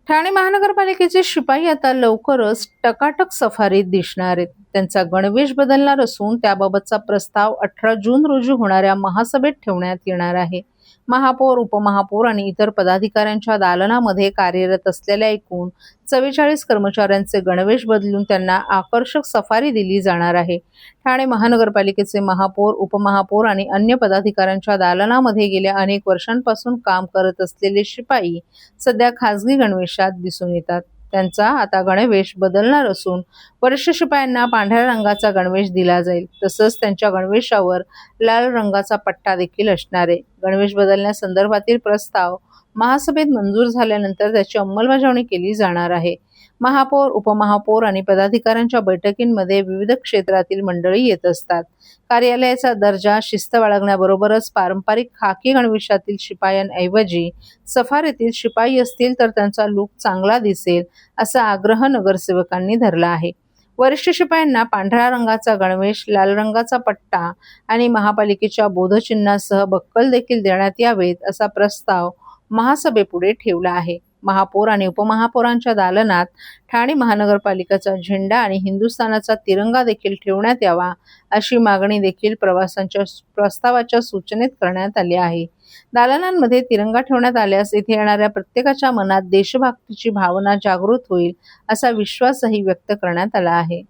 ठाणे महानगरपालिकेचे शिपाई आता लवकरच टकाटक सफारीत दिसणार आहेत. त्यांचा गणवेश बदलणार असून त्याबाबतचा प्रस्ताव 18 जून रोजी होणाऱ्या महासभेत ठेवण्यात येणार आहे. महापौर, उपमहापौर आणि इतर पदाधिकाऱ्यांच्या दालनामध्ये कार्यरत असलेल्या एकूण 44 कर्मचाऱ्यांचे गणवेश बदलून त्यांना आकर्षक सफारी दिली जाणार आहे. ठाणे महानगरपालिकेचे महापौर, उपमहापौर आणि अन्य पदाधिकाऱ्यांच्या दालनामध्ये गेल्या अनेक वर्षांपासून काम करत असलेले शिपाई सध्या खासगी गणवेशात दिसून येतात. त्यांचा आता गणवेश बदलणार असून वरिष्ठ शिपायांना पांढऱ्या रंगाचा गणवेश दिला जाईल. तसंच त्यांच्या गणवेशावर लाल रंगाचा पट्टा देखील असणार आहे. गणवेश बदलण्यासंदर्भातील प्रस्ताव महासभेत मंजूर झाल्यानंतर त्याची अंमलबजावणी केली जाणार आहे. महापौर, उपमहापौर आणि पदाधिकाऱ्यांच्या बैठकींमध्ये विविध क्षेत्रातील मंडळी येत असतात. कार्यालयाचा दर्जा, शिस्त बाळगण्याबरोबरच पारंपरिक खाकी गणवेशातील शिपायांऐवजी सफारीतील शिपाई असतील तर त्यांचा लूक चांगला दिसेल, असा आग्रह नगरसेवकांनी धरला आहे. वरिष्ठ शिपायांना पांढऱ्या रंगाचा गणवेश, लाल रंगाचा पट्टा आणि महापालिकेच्या बोधचिन्हासह बक्कल देखील देण्यात यावेत, असा प्रस्ताव महासभेपुढे ठेवला आहे. महापौर आणि उपमहापौरांच्या दालनात ठाणे महानगरपालिकेचा झेंडा आणि हिंदुस्थानाचा तिरंगा देखील ठेवण्यात यावा, अशी मागणी देखील प्रस्तावाच्या सूचनेत करण्यात आली आहे. दालनांमध्ये तिरंगा ठेवण्यात आल्यास इथे येणाऱ्या प्रत्येकाच्या मनात देशभक्तीची भावना जागृत होईल, असा विश्वासही व्यक्त करण्यात आला आहे.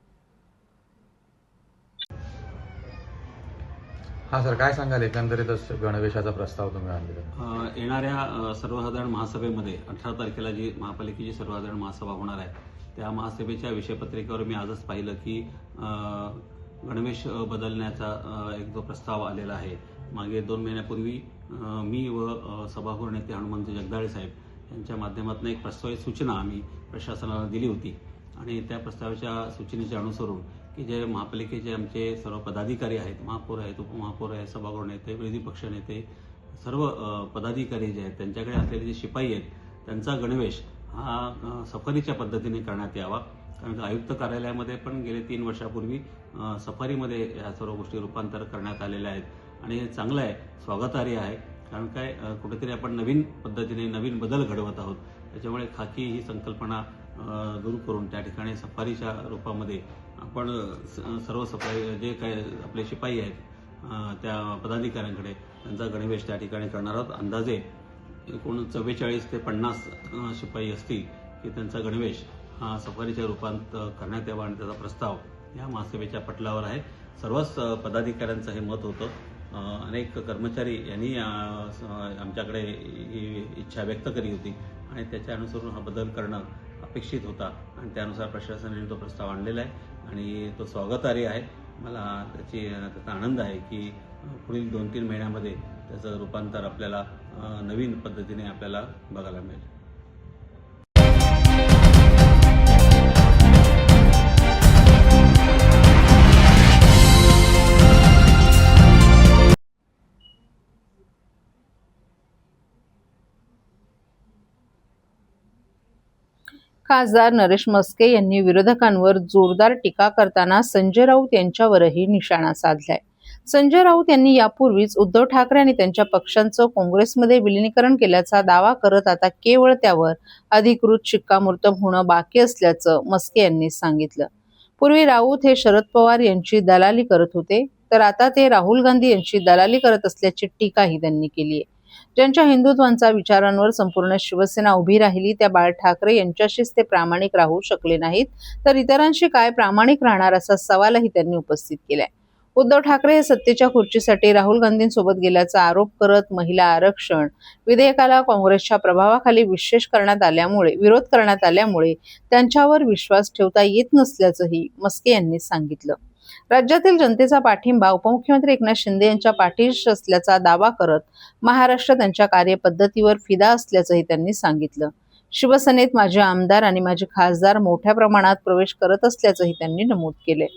हां सर, काय सांगाल एकंदरीतच गणवेशाचा प्रस्ताव तुम्ही आणलेला? येणाऱ्या सर्वसाधारण महासभेमध्ये 18 तारखेला जी महापालिकेची सर्वसाधारण महासभा होणार आहे, त्या महासभेच्या विषयपत्रिकेवर मी आजच पाहिलं की गणवेश बदलण्याचा एक जो प्रस्ताव आलेला आहे. मागे 2 महिन्यापूर्वी मी व सभागृह नेते हनुमंत जगदाळे साहेब यांच्या माध्यमातून एक प्रस्तावित सूचना आम्ही प्रशासनाला दिली होती आणि त्या प्रस्तावाच्या सूचनेचे अनुसरून की जे महापालिकेचे आमचे सर्व पदाधिकारी आहेत, महापौर आहेत, उपमहापौर आहेत, सभागृह नेते, विरोधी पक्ष नेते, सर्व पदाधिकारी जे आहेत त्यांच्याकडे असलेले जे शिपाई आहेत त्यांचा गणवेश हा सफारीच्या पद्धतीने करण्यात यावा. कारण आयुक्त कार्यालयामध्ये पण गेले 3 वर्षापूर्वी सफारीमध्ये या सर्व गोष्टी रूपांतर करण्यात आलेल्या आहेत आणि हे चांगलं आहे, स्वागतार्ह आहे. कारण काय कुठेतरी आपण नवीन पद्धतीने नवीन बदल घडवत आहोत. त्याच्यामुळे खाकी ही संकल्पना दूर करून त्या ठिकाणी सफारीच्या रूपामध्ये आपण सर्व सफारी जे काय आपले शिपाई आहेत त्या पदाधिकाऱ्यांकडे त्यांचा गणवेश त्या ठिकाणी करणार आहोत. अंदाजे एकूण 44 ते 50 शिपाई असतील की त्यांचा गणवेश हा सफारीच्या रूपात करण्यात यावा आणि त्याचा प्रस्ताव या महासभेच्या पटलावर आहे. सर्वच पदाधिकाऱ्यांचं हे मत होतं. अनेक कर्मचारी यांनी आमच्याकडे ही इच्छा व्यक्त केली होती आणि त्याच्या अनुसरून हा बदल करणं अपेक्षित होता आणि त्यानुसार प्रशासनाने तो प्रस्ताव आणलेला आहे आणि तो स्वागतार्ह आहे. मला त्याचा आनंद आहे की पुढील 2-3 महिन्यामध्ये त्याचं रूपांतर आपल्याला नवीन पद्धतीने आपल्याला बघायला मिळेल. खासदार नरेश म्हस्के यांनी विरोधकांवर जोरदार टीका करताना संजय राऊत यांच्यावरही निशाणा साधलाय. संजय राऊत यांनी यापूर्वीच उद्धव ठाकरे आणि त्यांच्या पक्षांचं काँग्रेसमध्ये विलीनीकरण केल्याचा दावा करत आता केवळ त्यावर अधिकृत शिक्कामोर्तब होणं बाकी असल्याचं म्हस्के यांनी सांगितलं. पूर्वी राऊत हे शरद पवार यांची दलाली करत होते, तर आता ते राहुल गांधी यांची दलाली करत असल्याची टीकाही त्यांनी केली आहे. ज्यांच्या हिंदुत्वाच्या विचारांवर संपूर्ण शिवसेना उभी राहिली त्या बाळ ठाकरे यांच्याशीच ते प्रामाणिक राहू शकले नाहीत, तर इतरांशी काय प्रामाणिक राहणार, असा सवालही त्यांनी उपस्थित केलाय. उद्धव ठाकरे हे सत्तेच्या खुर्चीसाठी राहुल गांधींसोबत गेल्याचा आरोप करत महिला आरक्षण विधेयकाला काँग्रेसच्या प्रभावाखाली विरोध करण्यात आल्यामुळे त्यांच्यावर विश्वास ठेवता येत नसल्याचंही म्हस्के यांनी सांगितलं. राज्यातील जनतेचा पाठिंबा उपमुख्यमंत्री एकनाथ शिंदे यांच्या पाठीशी असल्याचा दावा करत महाराष्ट्र त्यांच्या कार्यपद्धतीवर फिदा असल्याचंही त्यांनी सांगितलं. शिवसेनेत माझे आमदार आणि माझे खासदार मोठ्या प्रमाणात प्रवेश करत असल्याचंही त्यांनी नमूद केले.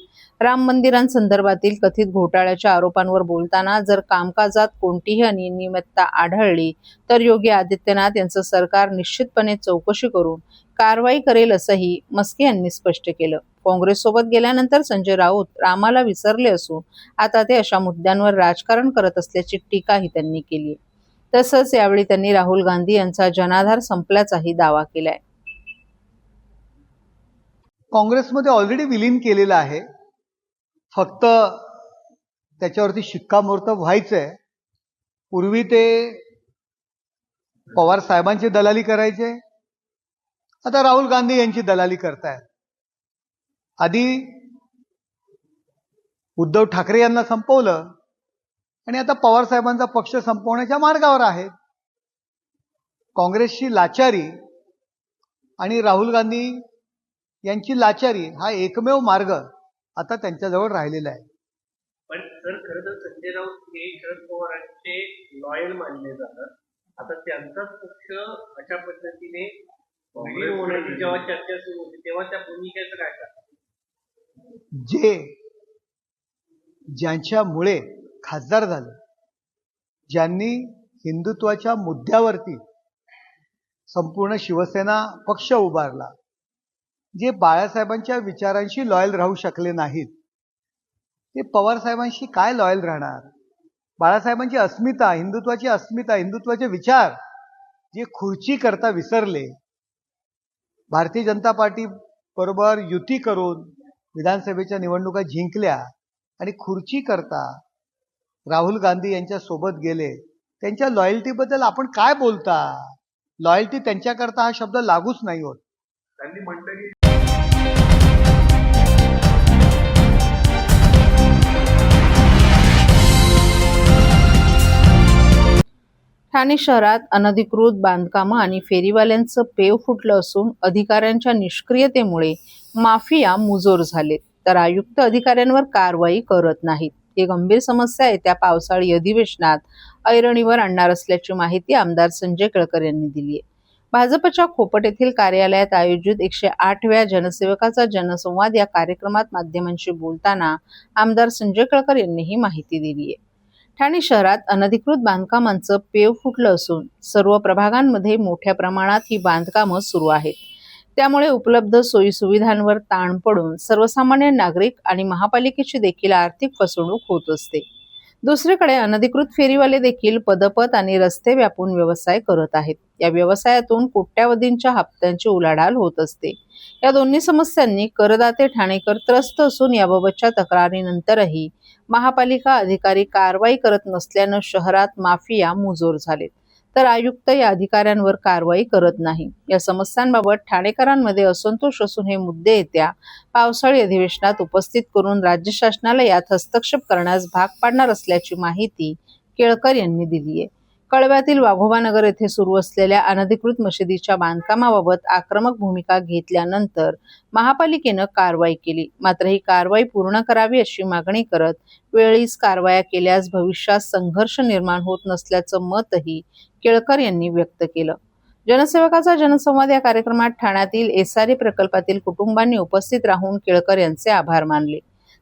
राम मंदिरांसंदर्भातील कथित घोटाळ्याच्या आरोपांवर बोलताना जर कामकाजात कोणतीही अनियमितता आढळली तर योगी आदित्यनाथ यांचं सरकार निश्चितपणे चौकशी करून कारवाई करेल, असंही म्हस्के यांनी स्पष्ट केलं. काँग्रेससोबत गेल्यानंतर संजय राऊत रामाला विसरले असून आता ते अशा मुद्द्यांवर राजकारण करत असल्याची टीकाही त्यांनी केली. तसंच यावेळी त्यांनी राहुल गांधी यांचा जनाधार संपल्याचाही दावा केलाय. काँग्रेसमध्ये ऑलरेडी विलीन केलेलं आहे. फक्त त्याच्यावरती शिक्कामोर्तब व्हायचंय. पूर्वी ते पवार साहेबांची दलाली करायचे, आता राहुल गांधी यांची दलाली करतायत. आधी उद्धव ठाकरे यांना संपवलं आणि आता पवार साहेबांचा पक्ष संपवण्याच्या मार्गावर आहेत. काँग्रेसची लाचारी आणि राहुल गांधी यांची लाचारी हा एकमेव मार्ग आता त्यांच्याजवळ राहिलेला आहे. पण सर खरं तर संजय राऊत हे शरद पवारांचे लॉयल मानले जातात. आता त्यांचाच पक्ष अशा पद्धतीने विलीन होण्याची जेव्हा चर्चा सुरू होती तेव्हा त्या भूमिकेचं काय करतात? ज्यांच्यामुळे खासदार झाले, ज्यांनी हिंदुत्वाच्या मुद्द्यावरती संपूर्ण शिवसेना पक्ष उभारला, जे बाळासाहेबांच्या विचारांशी लॉयल राहू शकले नाहीत, ते पवार साहेबांशी काय लॉयल राहणार? बाळासाहेबांची अस्मिता, हिंदुत्वाची अस्मिता, हिंदुत्वाचे विचार जे खुर्ची करता विसरले, भारतीय जनता पार्टी बरोबर युती करून विधानसभेच्या निवडणुका जिंकल्या आणि खुर्ची करता राहुल गांधी यांच्या सोबत गेले. त्यांच्या लॉयल्टीबद्दल आपण काय बोलता? लॉयल्टी त्यांच्याकरता हा शब्द लागूच नाही होत. त्यांनी म्हटलं की ठाणे शहरात अनधिकृत बांधकामं आणि फेरीवाल्यांचं पेव फुटलं असून अधिकाऱ्यांच्या निष्क्रियतेमुळे माफिया मुजोर झालेत, तर आयुक्त अधिकाऱ्यांवर कारवाई करत नाहीत. ही गंभीर समस्या येत्या पावसाळी अधिवेशनात ऐरणीवर आणणार असल्याची माहिती आमदार संजय केळकर यांनी दिली आहे. भाजपच्या खोपट येथील कार्यालयात आयोजित 108व्या जनसेवकाचा जनसंवाद या कार्यक्रमात माध्यमांशी बोलताना आमदार संजय केळकर यांनी ही माहिती दिली आहे. ठाणे शहरात अनधिकृत बांधकामांचं पेव फुटलं असून सर्व प्रभागांमध्ये मोठ्या प्रमाणात ही बांधकामं सुरू आहेत. त्यामुळे उपलब्ध सोयीसुविधांवर ताण पडून सर्वसामान्य नागरिक आणि महापालिकेची देखील आर्थिक फसवणूक होत असते. दुसरीकडे अनधिकृत फेरीवाले देखील पदपथ आणि रस्ते व्यापून व्यवसाय करत आहेत. या व्यवसायातून कोट्यावधींच्या हप्त्यांची उलाढाल होत असते. या दोन्ही समस्यांनी करदाते ठाणेकर त्रस्त असून याबाबतच्या तक्रारीनंतरही महापालिका अधिकारी कारवाई करत नसल्यानं शहरात माफिया मुजोर झालेत, तर आयुक्त या अधिकाऱ्यांवर कारवाई करत नाही. या समस्यांबाबत ठाणेकरांमध्ये असंतोष असून हे मुद्दे येत्या पावसाळी अधिवेशनात उपस्थित करून राज्य शासनाला यात हस्तक्षेप करण्यास भाग पाडणार असल्याची माहिती केळकर यांनी दिली आहे. कळव्यातील वाघोबानगर येथे सुरू असलेल्या अनधिकृत मशिदीच्या बांधकामाबाबत आक्रमक भूमिका घेतल्यानंतर महापालिकेनं कारवाई केली. मात्र ही कारवाई पूर्ण करावी अशी मागणी करत वेळीच कारवाया केल्यास भविष्यात संघर्ष निर्माण होत नसल्याचं मतही केळकर यांनी व्यक्त केलं. जनसेवकाचा जनसंवाद या कार्यक्रमात ठाण्यातील एसआरए प्रकल्पातील कुटुंबांनी उपस्थित राहून केळकर यांचे आभार मानले.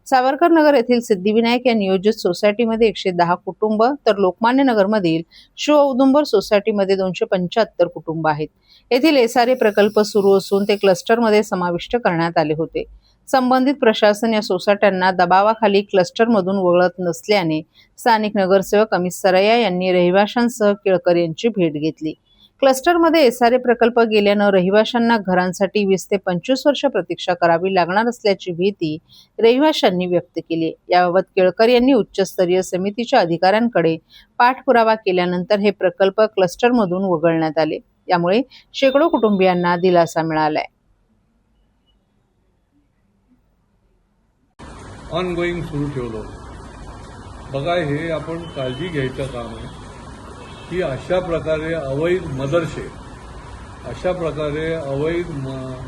सावरकर नगर येथील सिद्धिविनायक या नियोजित सोसायटीमध्ये 110 कुटुंब, तर लोकमान्य नगरमधील शिव औदुंबर सोसायटीमध्ये 275 कुटुंब आहेत. येथील एसआरए प्रकल्प सुरू असून ते क्लस्टरमध्ये समाविष्ट करण्यात आले होते. संबंधित प्रशासन या सोसायट्यांना दबावाखाली क्लस्टरमधून वगळत नसल्याने स्थानिक नगरसेवक अमित सरैया यांनी रहिवाशांसह केळकर यांची भेट घेतली. क्लस्टरमध्ये एसआरए प्रकल्प गेल्यानं रहिवाशांना घरांसाठी 20 ते 25 वर्ष प्रतीक्षा करावी लागणार असल्याची भीती रहिवाशांनी व्यक्त केली. याबाबत केळकर यांनी उच्चस्तरीय समितीच्या अधिकाऱ्यांकडे पाठपुरावा केल्यानंतर हे प्रकल्प क्लस्टरमधून वगळण्यात आले. यामुळे शेकडो कुटुंबियांना दिलासा मिळालाय. ऑनगोईंग सुरू ठेवलं. बघा, हे आपण काळजी घ्यायचं काम आहे की अशा प्रकारे अवैध मदरसे, अशा प्रकारे अवैध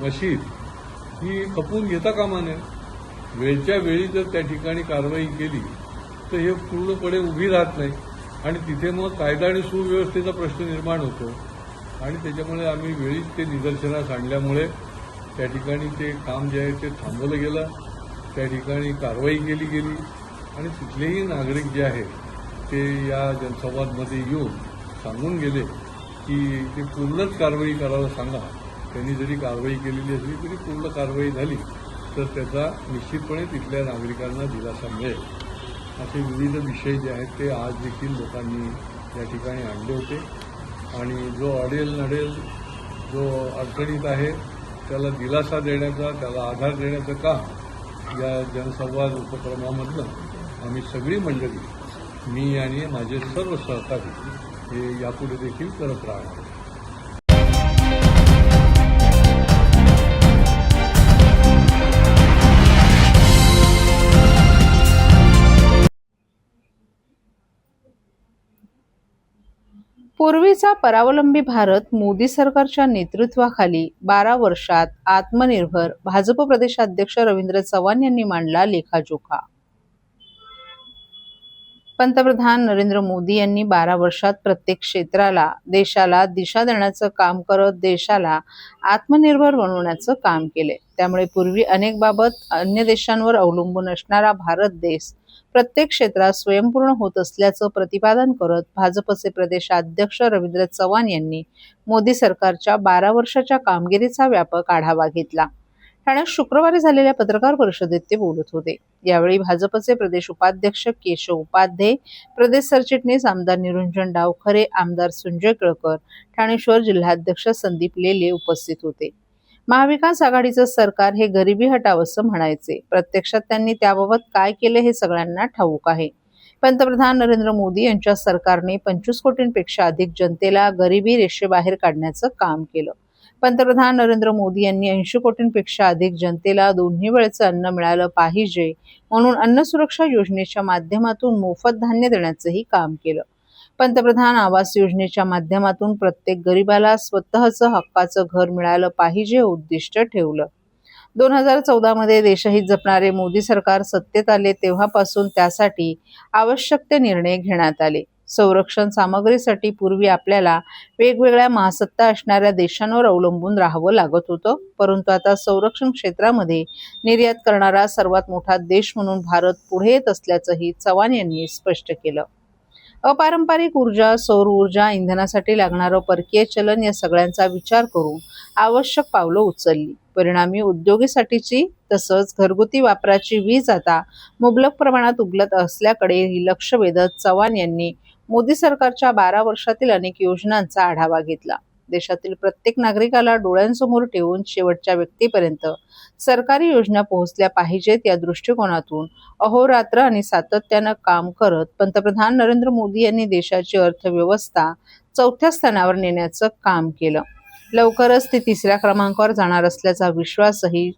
मशीद ही खपून घेता कामा नये. वेळच्या वेळी जर त्या ठिकाणी कारवाई केली तर हे पूर्णपणे उभी राहत नाही आणि तिथे मग कायदा आणि सुव्यवस्थेचा प्रश्न निर्माण होतो आणि त्याच्यामुळे आम्ही वेळीच ते निदर्शनास आणल्यामुळे त्या ठिकाणी ते काम जे आहे ते थांबवलं गेलं. त्या ठिकाणी कारवाई केली गेली आणि तिथलेही नागरिक जे आहेत ते या जनसंवादमध्ये येऊन सांगून गेले की ते पूर्णच कारवाई करायला सांगा. त्यांनी जरी कारवाई केलेली असली तरी पूर्ण कारवाई झाली तर त्याचा निश्चितपणे तिथल्या नागरिकांना दिलासा मिळेल. असे विविध विषय जे आहेत ते आज देखील लोकांनी या ठिकाणी आणले होते आणि जो अडेल नडेल, जो अडचणीत आहे त्याला दिलासा देण्याचा, त्याला आधार देण्याचं काम या जनसंवाद उपक्रमामधनं आम्ही सगळी मंडळी, मी आणि माझे सर्व सहकारी हे यापुढे देखील करत राहणार. पूर्वीचा परावलंबी भारत मोदी सरकारच्या नेतृत्वाखाली 12 वर्षात आत्मनिर्भर भाजप प्रदेशाध्यक्ष रवींद्र चव्हाण यांनी मांडला लेखाजोखा. पंतप्रधान नरेंद्र मोदी यांनी 12 वर्षात प्रत्येक क्षेत्राला देशाला दिशा देण्याचं काम करत देशाला आत्मनिर्भर बनवण्याचं काम केले. त्यामुळे पूर्वी अनेक बाबत अन्य देशांवर अवलंबून असणारा भारत देश प्रत्येक क्षेत्रात स्वयंपूर्ण होत असल्याचं प्रतिपादन करत भाजपचे प्रदेशाध्यक्ष रवींद्र चव्हाण यांनी मोदी सरकारच्या 12 वर्षाच्या कामगिरीचा व्यापक आढावा घेतला. ठाण्यात शुक्रवारी झालेल्या पत्रकार परिषदेत ते बोलत होते. यावेळी भाजपचे प्रदेश उपाध्यक्ष केशव उपाध्ये, प्रदेश सरचिटणीस आमदार निरंजन डावखरे, आमदार संजय केळकर, ठाणे शहर जिल्हाध्यक्ष संदीप लेले उपस्थित होते. महाविकास आघाडीचं सरकार हे गरिबी हटाव असं म्हणायचे. प्रत्यक्षात त्यांनी त्याबाबत काय केले हे सगळ्यांना ठाऊक आहे. पंतप्रधान नरेंद्र मोदी यांच्या सरकारने 25 कोटींपेक्षा अधिक जनतेला गरिबी रेषेबाहेर काढण्याचं काम केलं. पंतप्रधान नरेंद्र मोदी यांनी 80 कोटींपेक्षा अधिक जनतेला दोन्ही वेळचं अन्न मिळालं पाहिजे म्हणून अन्न सुरक्षा योजनेच्या माध्यमातून मोफत धान्य देण्याचंही काम केलं. पंतप्रधान आवास योजनेच्या माध्यमातून प्रत्येक गरिबाला स्वतःचं हक्काचं घर मिळालं पाहिजे हे उद्दिष्ट ठेवलं. 2014 मध्ये देशहित जपणारे मोदी सरकार सत्तेत आले तेव्हापासून त्यासाठी आवश्यक ते निर्णय घेण्यात आले. संरक्षण सामग्रीसाठी पूर्वी आपल्याला वेगवेगळ्या महासत्ता असणाऱ्या देशांवर अवलंबून राहावं लागत होतं, परंतु आता संरक्षण क्षेत्रामध्ये निर्यात करणारा सर्वात मोठा देश म्हणून भारत पुढे येत असल्याचंही चव्हाण यांनी स्पष्ट केलं. अपारंपरिक ऊर्जा, सौर ऊर्जा, इंधनासाठी लागणारं परकीय चलन या सगळ्यांचा विचार करून आवश्यक पावलं उचलली. परिणामी उद्योगासाठीची तसंच घरगुती वापराची वीज आता मुबलक प्रमाणात उपलब्ध असल्याकडेही लक्ष वेधत चव्हाण यांनी मोदी सरकारच्या 12 वर्षातील अनेक योजनांचा आढावा घेतला. देशातील प्रत्येक नागरिकाला डोळ्यांसमोर ठेवून शेवटच्या व्यक्तीपर्यंत सरकारी योजना पोहोचल्या पाहिजेत या दृष्टिकोनातून अहोरात्र आणि सातत्यानं काम करत पंतप्रधान नरेंद्र मोदी यांनी देशाची अर्थव्यवस्था 4थ्या स्थानावर नेण्याचं काम केलं. लवकरच ती 3ऱ्या क्रमांकावर जाणार असल्याचा विश्वासही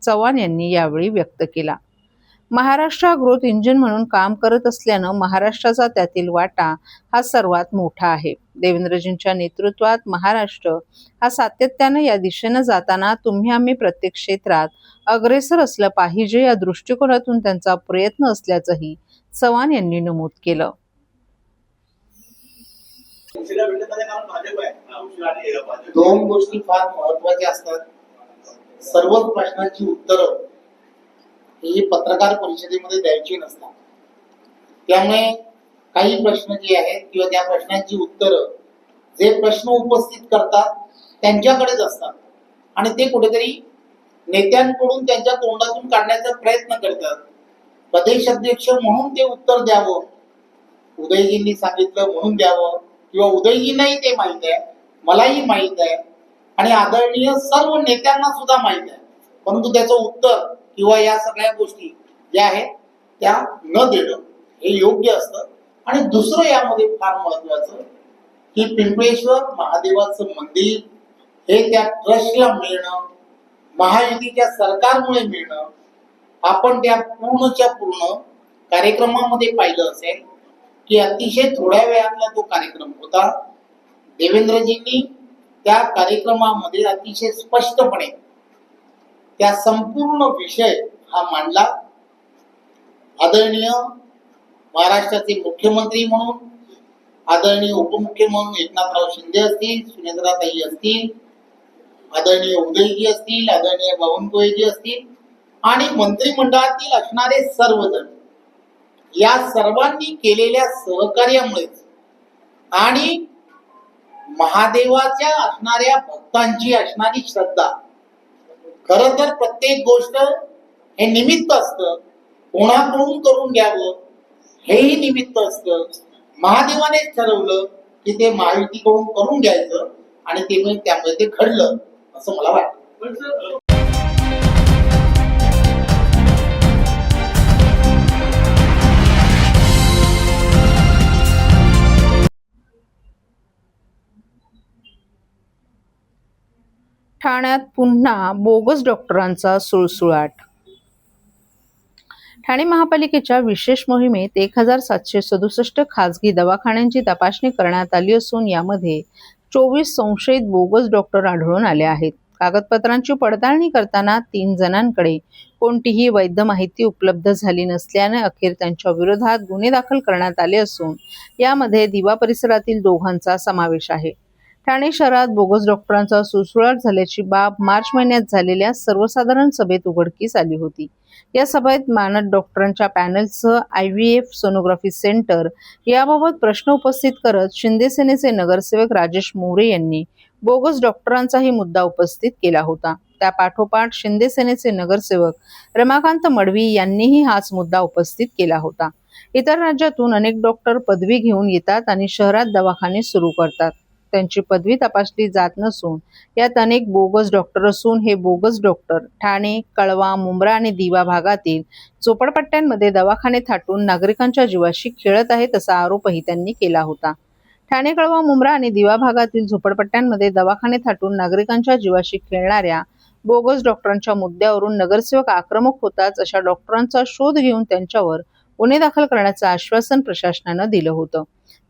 चव्हाण यांनी यावेळी व्यक्त केला. महाराष्ट्र ग्रोथ इंजिन म्हणून काम करत असल्यानं महाराष्ट्राचा त्यातील वाटा हा सर्वात मोठा आहे. देवेंद्रजींच्या नेतृत्वात महाराष्ट्र हा सातत्यानं या दिशेनं जाताना तुम्ही आम्ही प्रत्येक क्षेत्रात अग्रेसर असलं पाहिजे या दृष्टिकोनातून त्यांचा प्रयत्न असल्याचंही चव्हाण यांनी नमूद केलं. दोन गोष्टी फार महत्वाच्या असतात. सर्वच प्रश्नांची उत्तरं ही पत्रकार परिषदेमध्ये द्यायची नसतात. त्यामुळे काही प्रश्न जे आहेत किंवा त्या प्रश्नांची उत्तरं जे प्रश्न उपस्थित करतात त्यांच्याकडेच असतात आणि ते कुठेतरी नेत्यांकडून त्यांच्या तोंडातून काढण्याचा प्रयत्न करतात. प्रदेश अध्यक्ष म्हणून ते उत्तर द्यावं, उदयजींनी सांगितलं म्हणून द्यावं किंवा उदयजींनाही ते माहित आहे, मलाही माहित आहे आणि आदरणीय सर्व नेत्यांना सुद्धा माहित आहे, परंतु त्याचं उत्तर किंवा या सगळ्या गोष्टी ज्या आहेत त्या न देणं हे योग्य असतं. आणि दुसरं यामध्ये फार महत्वाचं की पिंपळेश्वर महादेवाचं मंदिर हे त्या ट्रस्टला मिळणं, महायुतीच्या सरकारमुळे मिळणं. आपण त्या पूर्णच्या पूर्ण कार्यक्रमामध्ये पाहिलं असेल की अतिशय थोड्या वेळातला तो कार्यक्रम होता. देवेंद्रजींनी त्या कार्यक्रमामध्ये अतिशय स्पष्टपणे त्या संपूर्ण विषय हा मांडला. आदरणीय महाराष्ट्राचे मुख्यमंत्री म्हणून, आदरणीय उपमुख्यमंत्री म्हणून एकनाथराव शिंदे असतील, सुनेत्राताई असतील, आदरणीय उदयजी असतील, आदरणीय बावनकुळेजी असतील आणि मंत्रिमंडळातील असणारे सर्वजण, या सर्वांनी केलेल्या सहकार्यामुळेच आणि महादेवाच्या असणाऱ्या भक्तांची असणारी श्रद्धा, खरं तर प्रत्येक गोष्ट हे निमित्त असतं, कोणाकडून करून घ्यावं हेही निमित्त असतं. महादेवानेच ठरवलं की ते महायुतीकडून करून घ्यायचं आणि ते त्यामुळे ते घडलं असं मला वाटतं. पण सर ठाण्यात पुन्हा बोगस डॉक्टरांचा सुळसुळाट. ठाणे महापालिकेच्या विशेष मोहिमेत 1767 खासगी दवाखान्यांची तपासणी करण्यात आली असून यामध्ये 24 संशयित बोगस डॉक्टर आढळून आले आहेत. कागदपत्रांची पडताळणी करताना 3 जणांकडे कोणतीही वैध माहिती उपलब्ध झाली नसल्याने अखेर त्यांच्या विरोधात गुन्हे दाखल करण्यात आले असून यामध्ये दिवा परिसरातील दोघांचा समावेश आहे. ठाणे शहरात बोगस डॉक्टरांचा सुळसुळाट झाल्याची बाब मार्च महिन्यात झालेल्या सर्वसाधारण सभेत उघडकीस आली होती. या सभेत मानद डॉक्टरांच्या पॅनलसह IVF सोनोग्राफी सेंटर याबाबत प्रश्न उपस्थित करत शिंदे सेनेचे नगरसेवक राजेश मोरे यांनी बोगस डॉक्टरांचाही मुद्दा उपस्थित केला होता. त्या पाठोपाठ शिंदे सेनेचे नगरसेवक रमाकांत मडवी यांनीही हाच मुद्दा उपस्थित केला होता. इतर राज्यातून अनेक डॉक्टर पदवी घेऊन येतात आणि शहरात दवाखाने सुरू करतात. त्यांची पदवी तपासली जात नसून यात अनेक बोगस डॉक्टर असून हे बोगस डॉक्टर ठाणे, कळवा, मुंब्रा आणि दिवा भागातील झोपडपट्ट्यांमध्ये दवाखाने थाटून नागरिकांच्या जीवाशी खेळत आहेत असा आरोपही त्यांनी केला होता. ठाणे, कळवा, मुंब्रा आणि दिवा भागातील झोपडपट्ट्यांमध्ये दवाखाने थाटून नागरिकांच्या जीवाशी खेळणाऱ्या बोगस डॉक्टरांच्या मुद्द्यावरून नगरसेवक आक्रमक होताच अशा डॉक्टरांचा शोध घेऊन त्यांच्यावर गुन्हे दाखल करण्याचं आश्वासन प्रशासनानं दिलं होतं.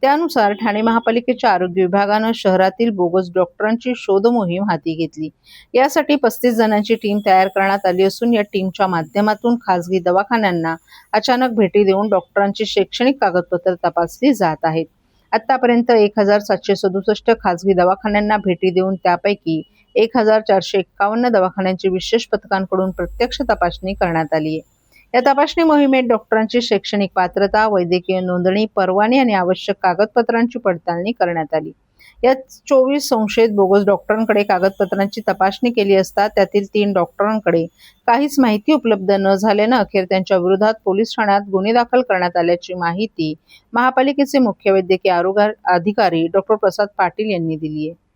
त्यानुसार ठाणे महापालिकेच्या आरोग्य विभागानं शहरातील बोगस डॉक्टरांची शोध मोहीम हाती घेतली. यासाठी 35 जणांची टीम तयार करण्यात आली असून या टीमच्या माध्यमातून खासगी दवाखान्यांना अचानक भेटी देऊन डॉक्टरांची शैक्षणिक कागदपत्र तपासली जात आहेत. आतापर्यंत 1767 खासगी दवाखान्यांना भेटी देऊन त्यापैकी 1451 दवाखान्यांची विशेष पथकांकडून प्रत्यक्ष तपासणी करण्यात आली आहे. या तपासणी मोहिमेत डॉक्टरांची शैक्षणिक पात्रता, वैद्यकीय नोंदणी, परवाने आणि आवश्यक कागदपत्रांची पडताळणी करण्यात आली. यात 24 संशयित बोगस डॉक्टरांकडे कागदपत्रांची तपासणी केली असता त्यातील 3 डॉक्टरांकडे काहीच माहिती उपलब्ध न झाल्यानं अखेर त्यांच्या विरोधात पोलीस ठाण्यात गुन्हे दाखल करण्यात आल्याची माहिती महापालिकेचे मुख्य वैद्यकीय आरोग्य अधिकारी डॉ. प्रसाद पाटील यांनी दिली आहे.